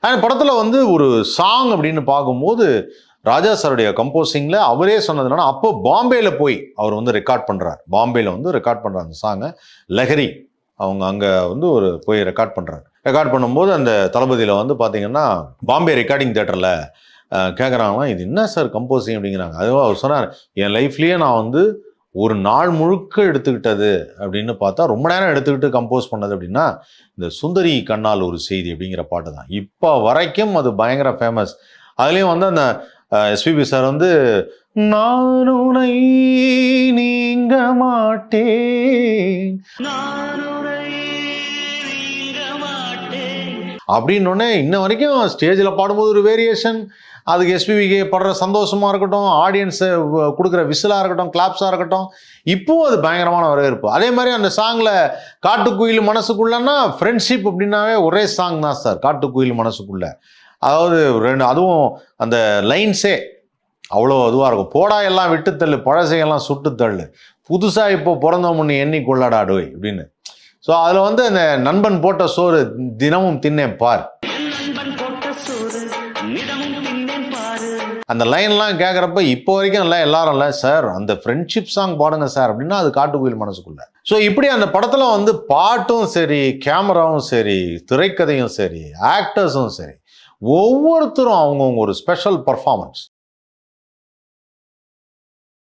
அந்த படத்தில் வந்து ஒரு சாங் அப்படின்னு பார்க்கும்போது ராஜா சாருடைய கம்போசிங்கில் அவரே சொன்னது என்னன்னா, அப்போ பாம்பேல போய் அவர் வந்து ரெக்கார்ட் பண்ணுறார். பாம்பேல வந்து ரெக்கார்ட் பண்ணுறார் அந்த சாங்கை. லஹரி அவங்க அங்கே வந்து ஒரு போய் ரெக்கார்ட் பண்ணுறாரு. ரெக்கார்ட் பண்ணும்போது அந்த தளபதியில் வந்து பார்த்தீங்கன்னா பாம்பே ரெக்கார்டிங் தேட்டரில் கேட்குறாங்கன்னா, இது என்ன சார் கம்போசிங் அப்படிங்கிறாங்க. அதுவும் அவர் சொன்னார், என் லைஃப்லேயே நான் வந்து ஒரு நாள் முழுக்க எடுத்துக்கிட்டது அப்படின்னு பார்த்தா, ரொம்ப நேரம் எடுத்துக்கிட்டு கம்போஸ் பண்ணது அப்படின்னா இந்த சுந்தரி கண்ணால் ஒரு செய்தி அப்படிங்கிற பாட்டு தான். இப்போ வரைக்கும் அது பயங்கர ஃபேமஸ். அதுலேயும் வந்து அந்த எஸ்பிபி சார் வந்து நான் உன்னை நீங்க மாட்டேன் அப்படின்னோடனே இன்ன வரைக்கும் ஸ்டேஜில் பாடும்போது ஒரு வேரியேஷன், அதுக்கு எஸ்பிபிக்கு படுற சந்தோஷமாக இருக்கட்டும், ஆடியன்ஸை கொடுக்குற விசிலாக இருக்கட்டும், கிளாப்ஸாக இருக்கட்டும், இப்போவும் அது பயங்கரமான வரவேற்பு. அதே மாதிரி அந்த சாங்கில் காட்டுக்குயில் மனசுக்குள்ளன்னா ஃப்ரெண்ட்ஷிப் அப்படின்னாவே ஒரே சாங் தான் சார், காட்டுக்குயில் மனசுக்குள்ள. அதாவது அதுவும் அந்த லைன்ஸே அவ்வளோ இதுவாக இருக்கும். போடா எல்லாம் விட்டு தள்ளு, பழசையெல்லாம் சுட்டு தள்ளு, புதுசாக இப்போ பிறந்த முன்னே எண்ணி கொள்ளாடாடோய் அப்படின்னு. ஸோ அதில் வந்து அந்த நண்பன் போட்ட சோறு தினமும் தின்னேன் பார், அந்த லைன்லாம் கேட்குறப்ப இப்போ வரைக்கும் இல்லை எல்லாரும் இல்லை சார் அந்த ஃப்ரெண்ட்ஷிப் சாங் பாடுங்க சார் அப்படின்னா அது காட்டுக்குயில் மனசுக்குள்ள. ஸோ இப்படி அந்த படத்தில் வந்து பாட்டும் சரி, கேமராவும் சரி, திரைக்கதையும் சரி, ஆக்டர்ஸும் சரி, ஒவ்வொருத்தரும் அவங்கவுங்க ஒரு ஸ்பெஷல் பர்ஃபார்மன்ஸ்.